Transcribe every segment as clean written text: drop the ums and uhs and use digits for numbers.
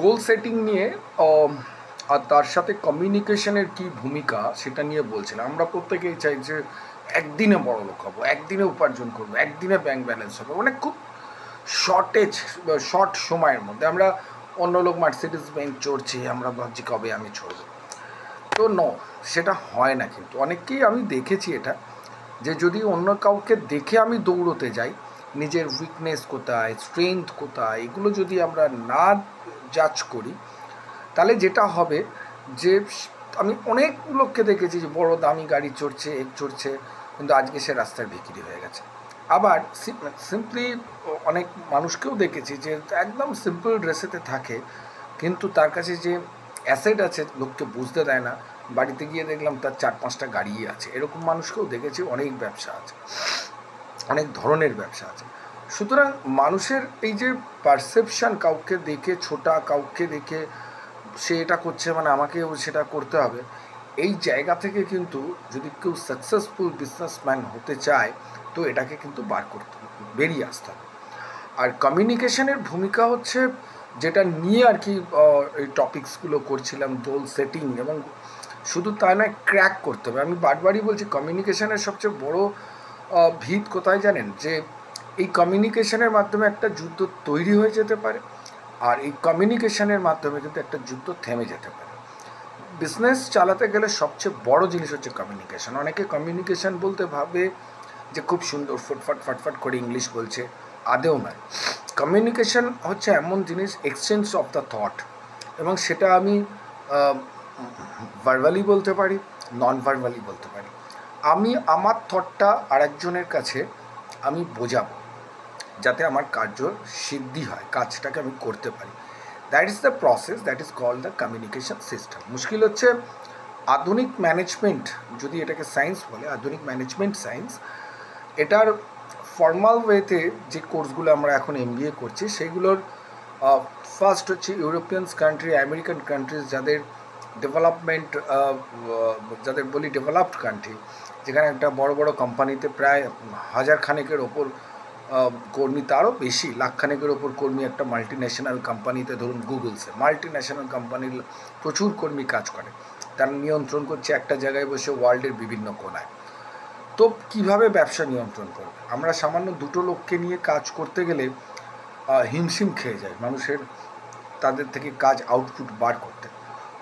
গোল setting নিয়ে আর তার সাথে কমিউনিকেশনের কি ভূমিকা সেটা নিয়ে বলছিলাম। আমরা প্রত্যেকেই চাই যে একদিনে বড়লোক হবো, একদিনে উপার্জন করবো, একদিনে ব্যাংক ব্যালেন্স হবে, মানে খুব শর্ট সময়ের মধ্যে। আমরা অন্য লোক মার্সিডিজ বেঞ্চ চড়ছে, আমরা ভাবছি কবে আমি চড়বো। তো সেটা হয় না। কিন্তু অনেককেই আমি দেখেছি এটা, যে যদি অন্য কাউকে দেখে আমি দৌড়তে যাই, নিজের উইকনেস কোথায়, স্ট্রেংথ কোথায়, এগুলো যদি আমরা না জাজ করি, তাহলে যেটা হবে যে আমি অনেক লোককে দেখেছি যে বড় দামি গাড়ি চড়ছে, চড়ছে, কিন্তু আজকে সে রাস্তায় বিক্রি হয়ে গেছে। আবার সিম্পলি অনেক মানুষকেও দেখেছি যে একদম সিম্পল ড্রেসেতে থাকে, কিন্তু তার কাছে যে অ্যাসেট আছে লোককে বুঝতে দেয় না, বাড়িতে গিয়ে দেখলাম তার 4-5টা গাড়িই আছে। এরকম মানুষকেও দেখেছি। অনেক ব্যবসা আছে, অনেক ধরনের ব্যবসা আছে। সুতরাং মানুষের এই যে পারসেপশান, কাউকে দেখে ছোটা, কাউকে দেখে সে এটা করছে মানে আমাকেও সেটা করতে হবে, এই জায়গা থেকে কিন্তু যদি কেউ সাকসেসফুল বিজনেসম্যান হতে চায়, তো এটাকে কিন্তু বার করতে হবে, বেরিয়ে আসতে হবে। আর কমিউনিকেশনের ভূমিকা হচ্ছে, যেটা নিয়ে আর কি এই টপিকসগুলো করছিলাম, গোল সেটিং, এবং শুধু তাই নয়, ক্র্যাক করতে হবে। আমি বারবারই বলছি, কমিউনিকেশনের সবচেয়ে বড় ভিত কোথায় জানেন? যে এই কমিউনিকেশনের মাধ্যমে একটা যুদ্ধ তৈরি হয়ে যেতে পারে, আর এই কমিউনিকেশনের মাধ্যমে কিন্তু একটা যুদ্ধ থেমে যেতে পারে। বিজনেস চালাতে গেলে সবচেয়ে বড় জিনিস হচ্ছে কমিউনিকেশন। অনেকে কমিউনিকেশন বলতে ভাবে যে খুব সুন্দর ফটফট করে ইংলিশ বলছে, আদেও নয়। কমিউনিকেশন হচ্ছে এমন জিনিস, এক্সচেঞ্জ অফ দ্য থট, এবং সেটা আমি ভার্বালি বলতে পারি, নন ভার্বালি বলতে পারি। আমি আমার থটটা আরেকজনের কাছে আমি বোঝাবো, যাতে আমার কার্য সিদ্ধি হয়, কাজটাকে আমি করতে পারি। That is the process, that is called the communication system. মুশকিল হচ্ছে আধুনিক ম্যানেজমেন্ট, যদি এটাকে সায়েন্স বলে, আধুনিক ম্যানেজমেন্ট সায়েন্স, এটার ফর্মাল ওয়েতে যে কোর্সগুলো আমরা এখন MBA করছি, সেগুলোর ফার্স্ট হচ্ছে ইউরোপিয়ানস কান্ট্রি, আমেরিকান কান্ট্রিজ, যাদের ডেভেলপমেন্ট, যাদের বলি ডেভেলপড কান্ট্রি, যেখানে একটা বড় বড় কোম্পানিতে প্রায় 1000 খানেকের ওপর কর্মী, তারও বেশি, লাখখানেকের ওপর কর্মী একটা মাল্টি ন্যাশনাল কোম্পানিতে, ধরুন গুগলসে, মাল্টি ন্যাশনাল কোম্পানির প্রচুর কর্মী কাজ করে, তারা নিয়ন্ত্রণ করছে একটা জায়গায় বসে ওয়ার্ল্ডের বিভিন্ন কোণায়। তো কিভাবে ব্যবসা নিয়ন্ত্রণ করবে? আমরা সামান্য দুটো লোককে নিয়ে কাজ করতে গেলে হিমশিম খেয়ে যায় মানুষের, তাদের থেকে কাজ আউটপুট বার করতে।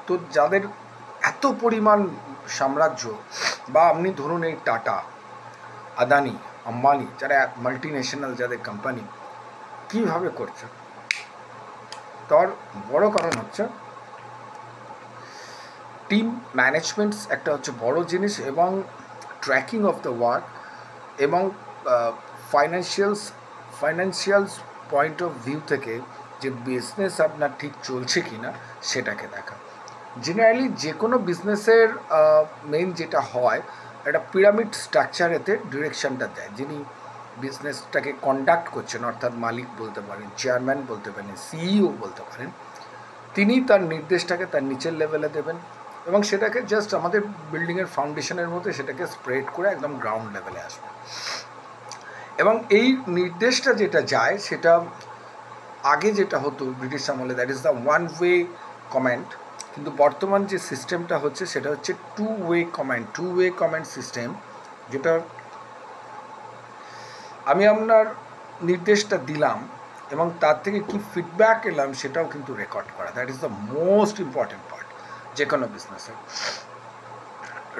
তো যাদের এত পরিমাণ সাম্রাজ্য, বা আপনি ধরুন এই টাটা, আদানি, আম্বানি, যারা মাল্টি ন্যাশনাল যাদের কোম্পানি, কীভাবে করছে? তার বড় কারণ হচ্ছে টিম ম্যানেজমেন্টস একটা হচ্ছে বড় জিনিস, এবং ট্র্যাকিং অফ দ্য ওয়ার্ক, এবং ফাইন্যান্সিয়ালস পয়েন্ট অফ ভিউ থেকে যে বিজনেস আপনার ঠিক চলছে কি না সেটাকে দেখা। জেনারেলি যে কোনো বিজনেসের মেইন যেটা হয়, একটা পিরামিড স্ট্রাকচারেতে ডিরেকশানটা দেয়। যিনি বিজনেসটাকে কন্ডাক্ট করছেন, অর্থাৎ মালিক বলতে পারেন, চেয়ারম্যান বলতে পারেন, CEO বলতে পারেন, তিনি তার নির্দেশটাকে তার নিচের লেভেলে দেবেন, এবং সেটাকে জাস্ট আমাদের বিল্ডিংয়ের ফাউন্ডেশনের মধ্যে সেটাকে স্প্রেড করে একদম গ্রাউন্ড লেভেলে আসবে। এবং এই নির্দেশটা যেটা যায়, সেটা আগে যেটা হতো ব্রিটিশ আমলে, that is the one way comment, কিন্তু বর্তমান যে সিস্টেমটা হচ্ছে সেটা হচ্ছে টু ওয়ে কমেন্ট সিস্টেম, যেটা আমি আপনার নির্দেশটা দিলাম এবং তার থেকে কি ফিডব্যাক এলাম সেটাও কিন্তু রেকর্ড করা। That is the most important part যে কোনো বিজনেসের।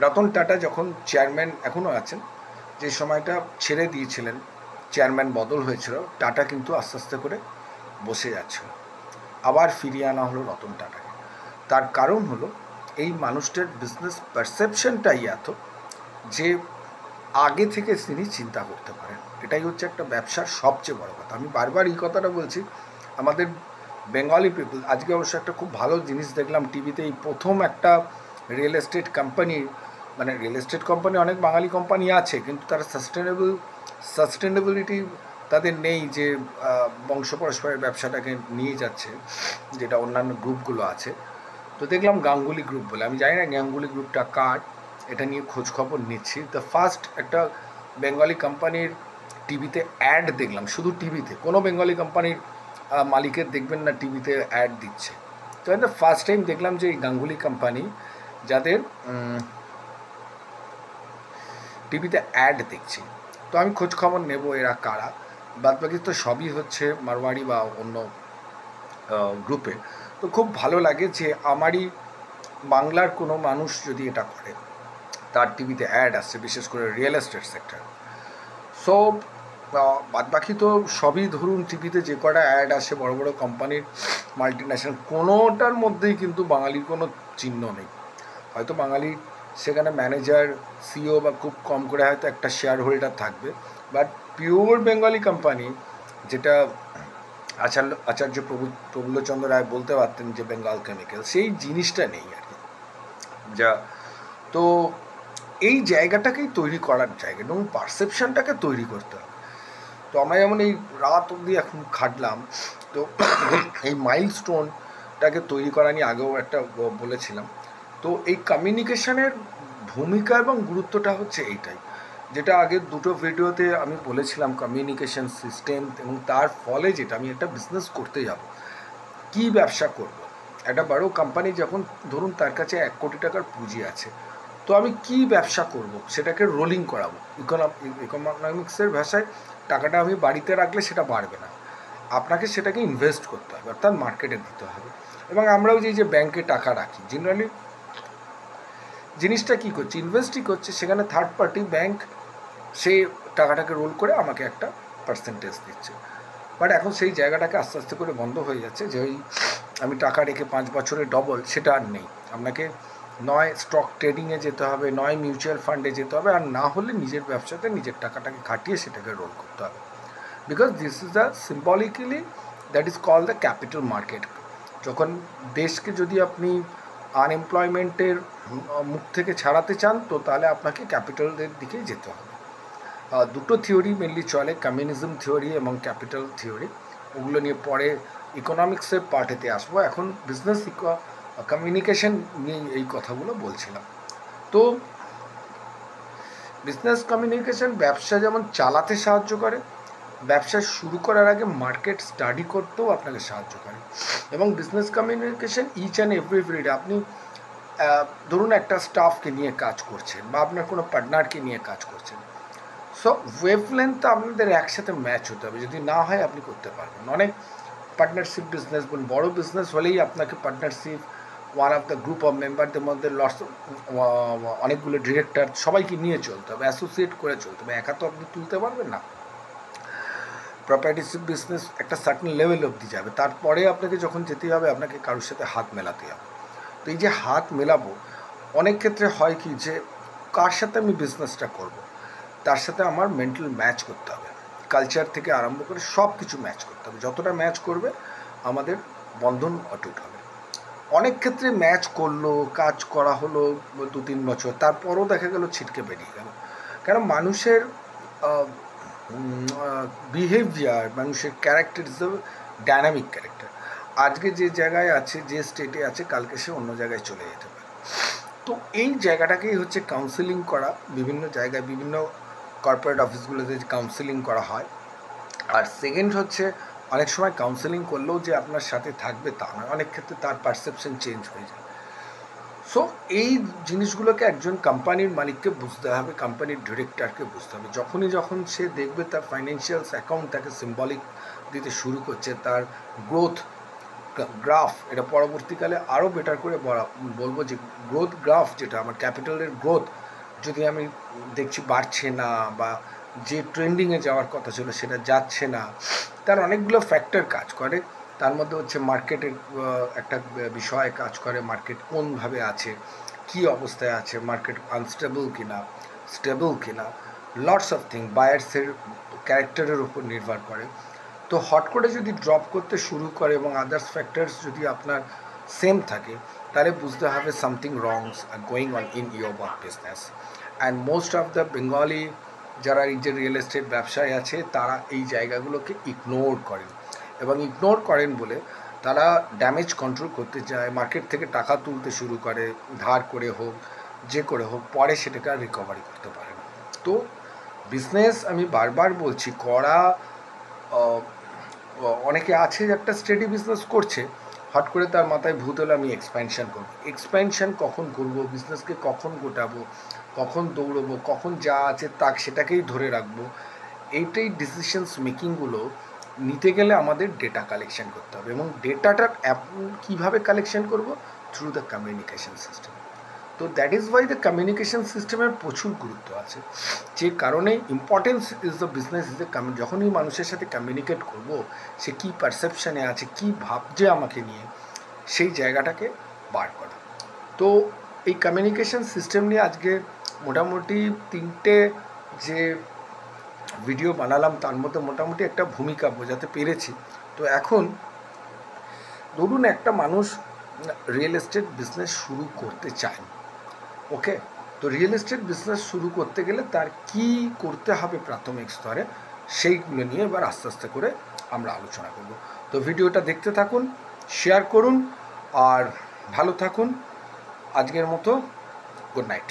রতন টাটা যখন চেয়ারম্যান এখনও আছেন, যে সময়টা ছেড়ে দিয়েছিলেন, চেয়ারম্যান বদল হয়েছিল, টাটা কিন্তু আস্তে আস্তে করে বসে যাচ্ছিল, আবার ফিরিয়ে আনা হলো রতন টাটাকে। তার কারণ হলো এই মানুষটার বিজনেস পারসেপশনটাই এত যে আগে থেকে তিনি চিন্তা করতে পারেন। এটাই হচ্ছে একটা ব্যবসার সবচেয়ে বড় কথা। আমি বারবার এই কথাটা বলছি। আমাদের বেঙ্গলি পিপল, আজকে অবশ্য একটা খুব ভালো জিনিস দেখলাম টিভিতে, এই প্রথম একটা রিয়েল এস্টেট কোম্পানি, মানে রিয়েল এস্টেট কোম্পানি অনেক বাঙালি কোম্পানি আছে, কিন্তু তারা সাস্টেনেবিলিটি তাদের নেই, যে বংশ পরস্পরের ব্যবসাটাকে নিয়ে যাচ্ছে, যেটা অন্যান্য গ্রুপগুলো আছে। তো দেখলাম গাঙ্গুলি গ্রুপ বলে, আমি জানি না গাঙ্গুলি গ্রুপটা কার, এটা নিয়ে খোঁজ খবর নিচ্ছি। দ্য ফার্স্ট একটা বেঙ্গলি কোম্পানির টিভিতে অ্যাড দেখলাম, শুধু টিভিতে, কোনো বেঙ্গলি কোম্পানির মালিকের দেখবেন না টিভিতে অ্যাড দিচ্ছে। তো আমি ফার্স্ট টাইম দেখলাম যে এই গাঙ্গুলি কোম্পানি যাদের টিভিতে অ্যাড দেখছি। তো আমি খোঁজ খবর নেব এরা কারা। বাদবাকি তো সবই হচ্ছে মারওয়াড়ি বা অন্য গ্রুপে। তো খুব ভালো লাগে যে আমারই বাংলার কোনো মানুষ যদি এটা করে, তার টিভিতে অ্যাড আসছে, বিশেষ করে রিয়েল এস্টেট সেক্টর। সো বাদবাকি তো সবই ধরুন টিভিতে যে কটা অ্যাড আসে বড় বড় কোম্পানির, মাল্টিন্যাশনাল, কোনোটার মধ্যেই কিন্তু বাঙালির কোনো চিহ্ন নেই। হয়তো বাঙালি সেখানে ম্যানেজার, সিও বা খুব কম করে হয়তো একটা শেয়ার হোল্ডার থাকবে, বাট পিওর বেঙ্গলি কোম্পানি, যেটা আচার্য প্রফুল্লচন্দ্র রায় বলতে পারতেন যে বেঙ্গল কেমিক্যাল, সেই জিনিসটা নেই আর কি। যা তো এই জায়গাটাকেই তৈরি করার জায়গা এবং পারসেপশনটাকে তৈরি করতে হবে। তো আমরা যেমন এই রাত অবধি এখন খাটলাম, তো এই মাইলস্টোনটাকে তৈরি করা নিয়ে আগেও একটা বলেছিলাম। তো এই কমিউনিকেশনের ভূমিকা এবং গুরুত্বটা হচ্ছে এইটাই, যেটা আগের দুটো ভিডিওতে আমি বলেছিলাম, কমিউনিকেশন সিস্টেম, এবং তার ফলে যেটা আমি একটা বিজনেস করতে যাব, কি ব্যবসা করব। একটা বড় কোম্পানি যখন ধরুন তার কাছে 1 কোটি টাকার পুঁজি আছে, তো আমি কি ব্যবসা করব, সেটাকে রোলিং করাবো। ইকোনমিক্সের ভাষায় টাকাটা আমি বাড়িতে রাখলে সেটা বাড়বে না, আপনাকে সেটাকে ইনভেস্ট করতে হবে, অর্থাৎ মার্কেটে দিতে হবে। এবং আমরাও যে ব্যাংকে টাকা রাখি, জেনারেলি জিনিসটা কী করছে, ইনভেস্টই করছে, সেখানে থার্ড পার্টি ব্যাংক সেই টাকাটাকে রোল করে আমাকে একটা পার্সেন্টেজ দিচ্ছে। বাট এখন সেই জায়গাটাকে আস্তে আস্তে করে বন্ধ হয়ে যাচ্ছে, যে ওই আমি টাকা রেখে 5 বছরে ডবল, সেটা আর নেই। আপনাকে নয় স্টক ট্রেডিংয়ে যেতে হবে, নয় মিউচুয়াল ফান্ডে যেতে হবে, আর না হলে নিজের ব্যবসাতে নিজের টাকাটাকে খাটিয়ে সেটাকে রোল করতে হবে। Because this is the symbolically that is call the capital market. যখন দেশকে যদি আপনি আনএমপ্লয়মেন্টের মুখ থেকে ছাড়াতে চান, তো তাহলে আপনাকে ক্যাপিটালের দিকেই যেতে হবে। দুটো থিওরি মেনলি চলে, কমিউনিজম থিওরি এবং ক্যাপিটাল থিওরি। ওগুলো নিয়ে পরে ইকোনমিক্সের পার্টেতে আসবো। এখন বিজনেস কমিউনিকেশন নিয়ে এই কথাগুলো বলছিলাম। তো বিজনেস কমিউনিকেশন ব্যবসা যেমন চালাতে সাহায্য করে, ব্যবসা শুরু করার আগে মার্কেট স্টাডি করতেও আপনাকে সাহায্য করে। এবং business communication each and every day, আপনি ধরুন একটা স্টাফকে নিয়ে কাজ করছেন বা আপনার কোনো পার্টনারকে নিয়ে কাজ করছেন, সো ওয়েভলেন্থ আপনাদের একসাথে ম্যাচ হতে হবে, যদি না হয় আপনি করতে পারবেন। অনেক পার্টনারশিপ বিজনেস বলুন, বড়ো বিজনেস হলেই আপনাকে partnership, one of the group of মেম্বারদের মধ্যে অনেকগুলো ডিরেক্টর, সবাইকে নিয়ে চলতে হবে, অ্যাসোসিয়েট করে চলতে হবে, একা তো আপনি তুলতে পারবেন না। প্রপার্টিশিপ বিজনেস একটা সার্টেন লেভেল অবধি যাবে, তারপরে আপনাকে যখন যেতে হবে আপনাকে কারোর সাথে হাত মেলাতে হবে। তো এই যে হাত মেলাবো, অনেক ক্ষেত্রে হয় কি, যে কার সাথে আমি বিজনেসটা করব, তার সাথে আমার মেন্টাল ম্যাচ করতে হবে, কালচার থেকে আরম্ভ করে সব কিছু ম্যাচ করতে হবে। যতটা ম্যাচ করবে আমাদের বন্ধন অটুট হবে। অনেক ক্ষেত্রে ম্যাচ করলো, কাজ করা হলো 2-3 বছর, তারপরও দেখা গেল ছিটকে বেরিয়ে গেল। কারণ মানুষের বিহেভিয়ার, মানুষের ক্যারেক্টার ইজ ডায়নামিক ক্যারেক্টার। আজকে যে জায়গায় আছে, যে স্টেটে আছে, কালকে সে অন্য জায়গায় চলে যেতে পারে। তো এই জায়গাটাকেই হচ্ছে কাউন্সেলিং করা, বিভিন্ন জায়গায় বিভিন্ন কর্পোরেট অফিসগুলোতে কাউন্সেলিং করা হয়। আর সেকেন্ড হচ্ছে, অনেক সময় কাউন্সেলিং করলেও যে আপনার সাথে থাকবে তা নয়, অনেক ক্ষেত্রে তার পারসেপশন চেঞ্জ হয়ে যায়। সো এই জিনিসগুলোকে একজন কোম্পানির মালিককে বুঝতে হবে, কোম্পানির ডিরেক্টরকে বুঝতে হবে। যখন সে দেখবে তার ফাইন্যান্সিয়ালস অ্যাকাউন্ট তাকে সিম্বলিক দিতে শুরু করছে, তার গ্রোথ গ্রাফ, এটা পরবর্তীকালে আরও বেটার করে বলবো যে গ্রোথ গ্রাফ, যেটা আমার ক্যাপিটালের গ্রোথ যদি আমি দেখছি বাড়ছে না, বা যে ট্রেন্ডিংয়ে যাওয়ার কথা ছিল সেটা যাচ্ছে না, তার অনেকগুলো ফ্যাক্টর কাজ করে। তার মধ্যে হচ্ছে মার্কেটের একটা বিষয় কাজ করে, মার্কেট কোনভাবে আছে, কি অবস্থায় আছে, মার্কেট আনস্টেবল কিনা, স্টেবল কিনা, লটস অফ থিং, বায়ার্সের ক্যারেক্টারের উপর নির্ভর করে। তো হট করে যদি ড্রপ করতে শুরু করে এবং আদার্স ফ্যাক্টরস যদি আপনার সেম থাকে, তাহলে বুঝতে হবে something রংস are going on in your work business. And most of the Bengali যারা এই যে রিয়েল এস্টেট ব্যবসায় আছে, তারা এই জায়গাগুলোকে ইগনোর করেন, এবং ইগনোর করেন বলে তারা ড্যামেজ কন্ট্রোল করতে চায়, মার্কেট থেকে টাকা তুলতে শুরু করে, ধার করে হোক, যে করে হোক, পরে সেটাকে আর রিকভারি করতে পারে না। তো বিজনেস আমি বারবার বলছি, করা অনেকে আছে যে একটা স্টেডি বিজনেস করছে, হট করে তার মাথায় ভূত হলে আমি এক্সপ্যানশন করব। এক্সপ্যানশন কখন করব, বিজনেসকে কখন গোটাবো, কখন দৌড়বো, কখন যা আছে তাক সেটাকেই ধরে রাখবো, এইটাই ডিসিশনস মেকিংগুলো নিতে গেলে আমাদের ডেটা কালেকশন করতে হবে। এবং ডেটাটার কীভাবে কালেকশন করব? Through the communication system. তো that is why the communication সিস্টেমের প্রচুর গুরুত্ব আছে, যে কারণে importance is the business is the যখনই মানুষের সাথে কমিউনিকেট করব, সে কী পারসেপশানে আছে, কী ভাবছে আমাকে নিয়ে, সেই জায়গাটাকে বার করা। তো এই কমিউনিকেশন সিস্টেম নিয়ে আজকে মোটামুটি 3টে যে ভিডিও বানালাম, তার মধ্যে মোটামুটি একটা ভূমিকা বোঝাতে পেরেছি। তো এখন ধরুন একটা মানুষ রিয়েল এস্টেট বিজনেস শুরু করতে চায়, ওকে, তো রিয়েল এস্টেট বিজনেস শুরু করতে গেলে তার কি করতে হবে প্রাথমিক স্তরে, সেইগুলো নিয়ে এবার আস্তে আস্তে করে আমরা আলোচনা করব। তো ভিডিওটা দেখতে থাকুন, শেয়ার করুন আর ভালো থাকুন। আজকের মতো গুড নাইট।